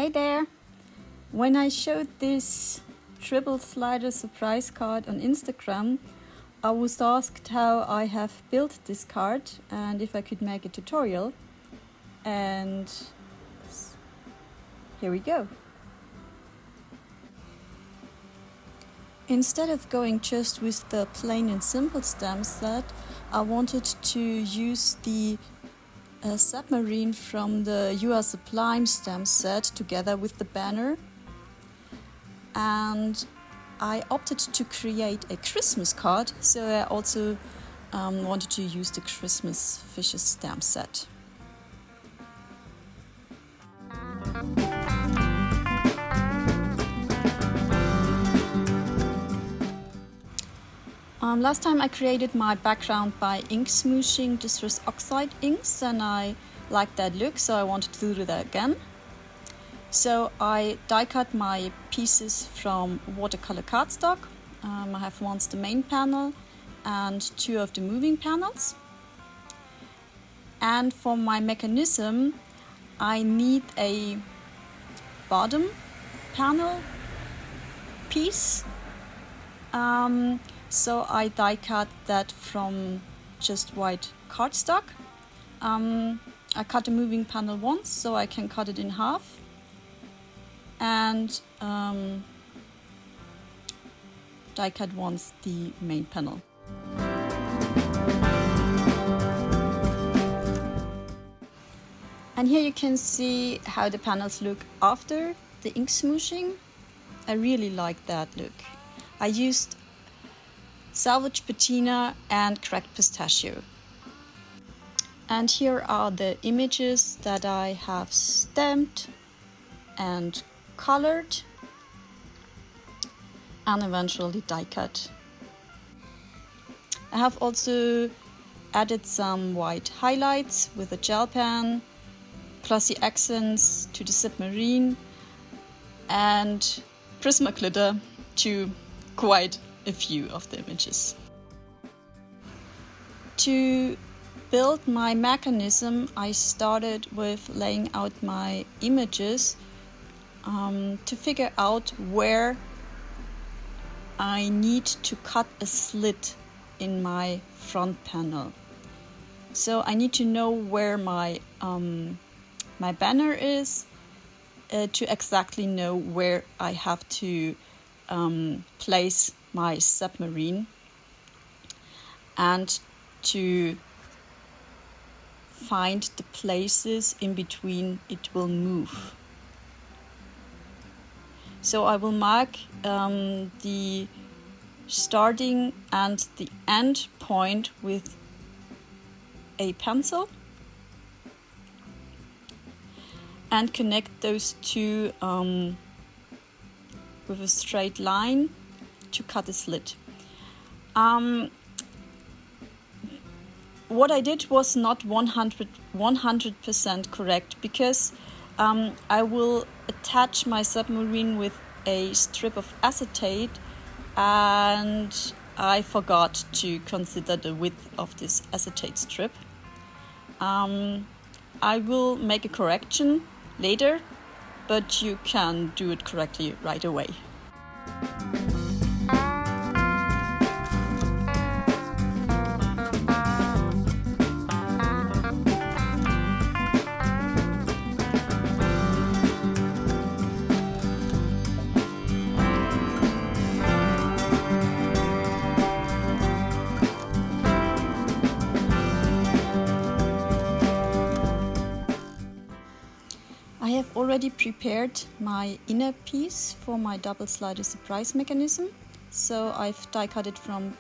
Hey there! When I showed this triple slider surprise card on Instagram, I was asked how I have built this card and if I could make a tutorial. And here we go. Instead of going just with the plain and simple stamp set, I wanted to use the submarine from the You Are Sublime stamp set together with the banner. And I opted to create a Christmas card, so I also wanted to use the Christmas fishes stamp set. Last time I created my background by ink smooshing distress oxide inks, and I liked that look, so I wanted to do that again. So I die cut my pieces from watercolor cardstock. I have once the main panel and two of the moving panels. And for my mechanism, I need a bottom panel piece. So I die cut that from just white cardstock. I cut the moving panel once, so I can cut it in half. And die cut once the main panel. And here you can see how the panels look after the ink smooshing. I really like that look. I used salvage patina and cracked pistachio. And here are the images that I have stamped and colored and eventually die cut. I have also added some white highlights with a gel pen, glossy accents to the submarine, and Prisma glitter to quite a few of the images. To build my mechanism, I started with laying out my images to figure out where I need to cut a slit in my front panel. So I need to know where my banner is to exactly know where I have to place my submarine and to find the places in between it will move. So I will mark the starting and the end point with a pencil and connect those two with a straight line to cut a slit. What I did was not 100% correct because I will attach my submarine with a strip of acetate and I forgot to consider the width of this acetate strip. I will make a correction later, but you can do it correctly right away. I have already prepared my inner piece for my double slider surprise mechanism. So I've die cut it from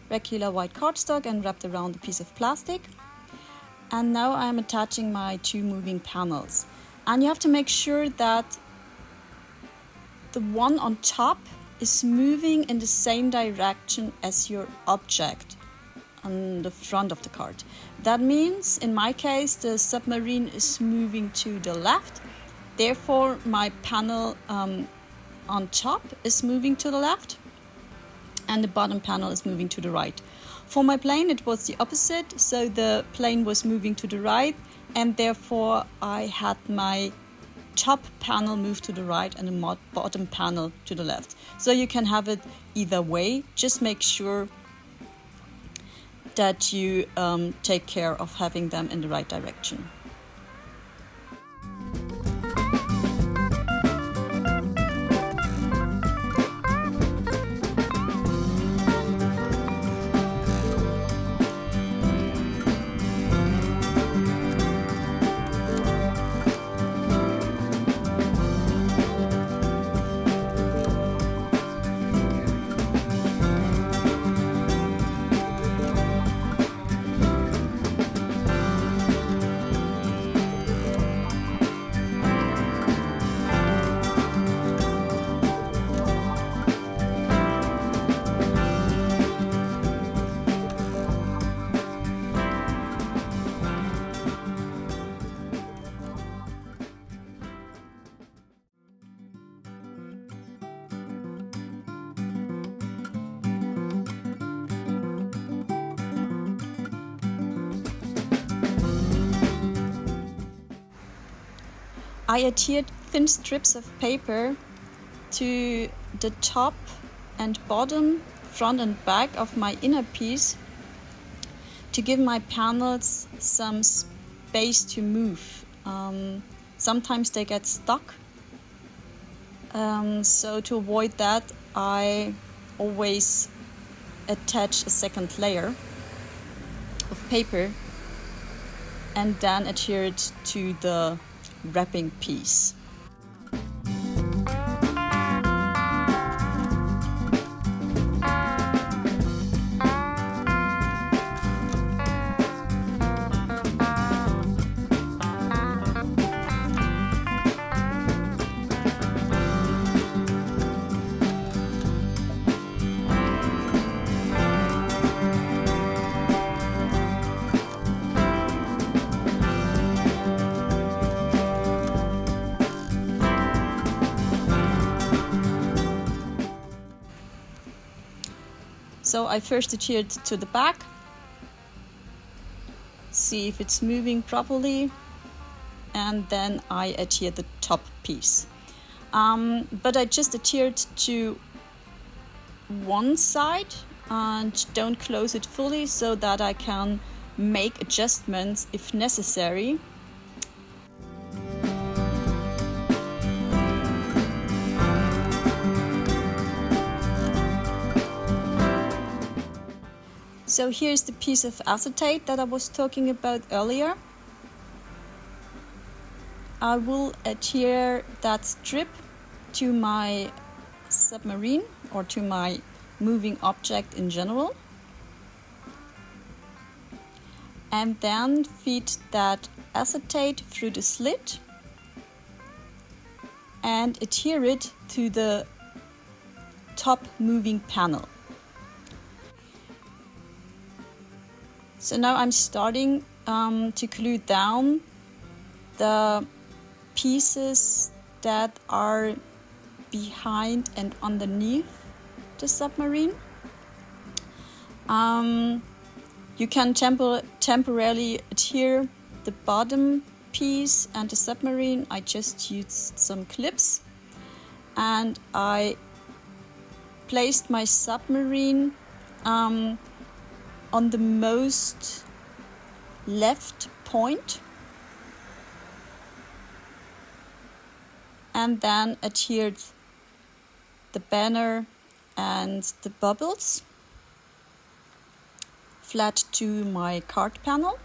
regular white cardstock and wrapped around a piece of plastic. And now I'm attaching my two moving panels. And you have to make sure that the one on top is moving in the same direction as your object on the front of the card. That means, in my case, the submarine is moving to the left. Therefore, my panel on top is moving to the left and the bottom panel is moving to the right. For my plane, it was the opposite. So the plane was moving to the right and therefore I had my top panel move to the right and the bottom panel to the left. So you can have it either way. Just make sure that you take care of having them in the right direction. I adhered thin strips of paper to the top and bottom, front and back of my inner piece to give my panels some space to move. Sometimes they get stuck. So to avoid that, I always attach a second layer of paper and then adhere it to the wrapping piece. So I first adhered to the back, see if it's moving properly, and then I adhere the top piece. But I just adhered to one side and don't close it fully so that I can make adjustments if necessary. So here's the piece of acetate that I was talking about earlier. I will adhere that strip to my submarine or to my moving object in general, and then feed that acetate through the slit and adhere it to the top moving panel. So now I'm starting to glue down the pieces that are behind and underneath the submarine. You can temporarily adhere the bottom piece and the submarine. I just used some clips and I placed my submarine on the most left point and then adhered the banner and the bubbles flat to my card panel.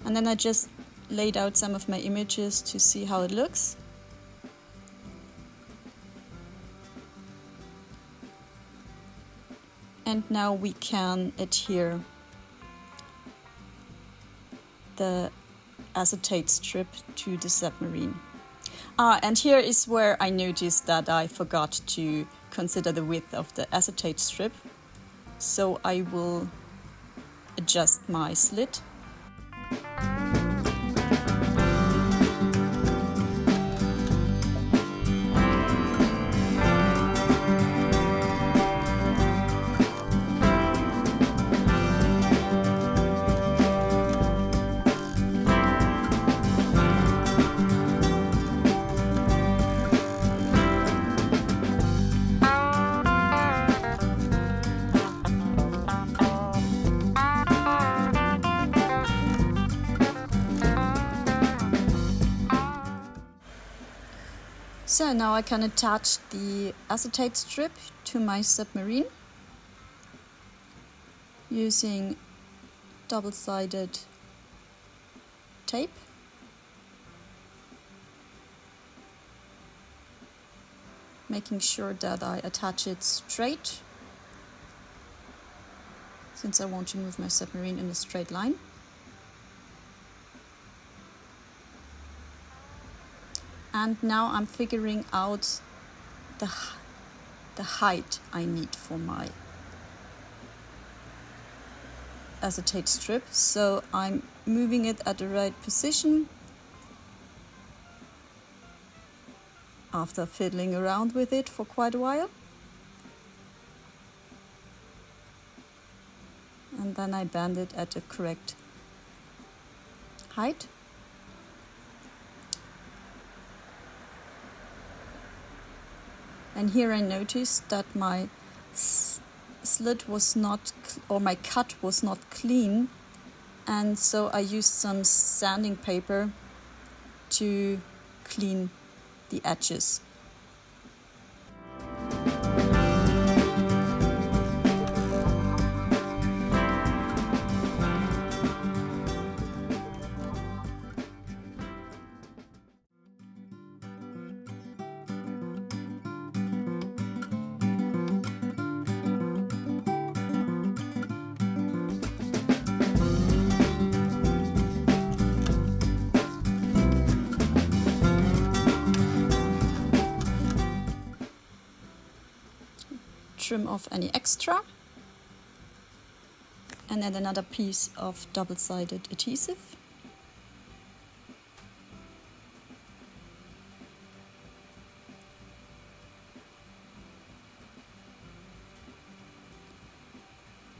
And then I just laid out some of my images to see how it looks. And now we can adhere the acetate strip to the submarine. And here is where I noticed that I forgot to consider the width of the acetate strip. So I will adjust my slit. So now I can attach the acetate strip to my submarine using double-sided tape. Making sure that I attach it straight, since I want to move my submarine in a straight line. And now I'm figuring out the height I need for my acetate strip. So I'm moving it at the right position after fiddling around with it for quite a while. And then I bend it at the correct height. And here I noticed that my slit was not, or my cut was not clean, and so I used some sanding paper to clean the edges. Trim off any extra and add another piece of double-sided adhesive.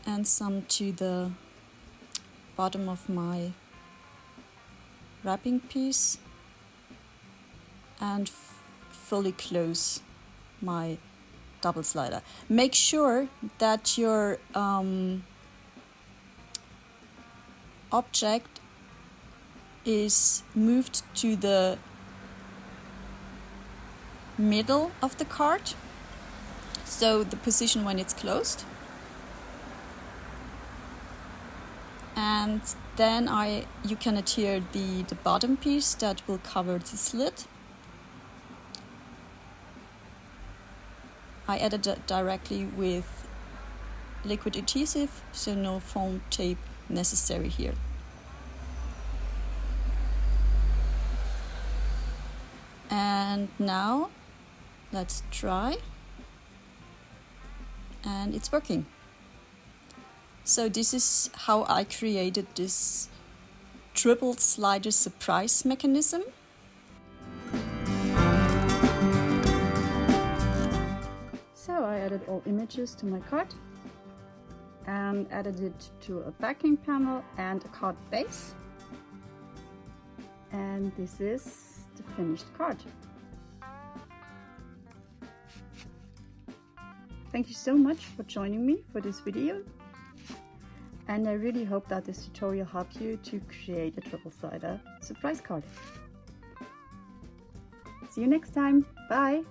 And some to the bottom of my wrapping piece and fully close my double slider. Make sure that your object is moved to the middle of the card, so the position when it's closed. And then you can adhere the bottom piece that will cover the slit. I added it directly with liquid adhesive, so no foam tape necessary here. And now let's try. And it's working. So this is how I created this triple slider surprise mechanism. So I added all images to my card and added it to a backing panel and a card base. And this is the finished card. Thank you so much for joining me for this video. And I really hope that this tutorial helped you to create a triple slider surprise card. See you next time. Bye!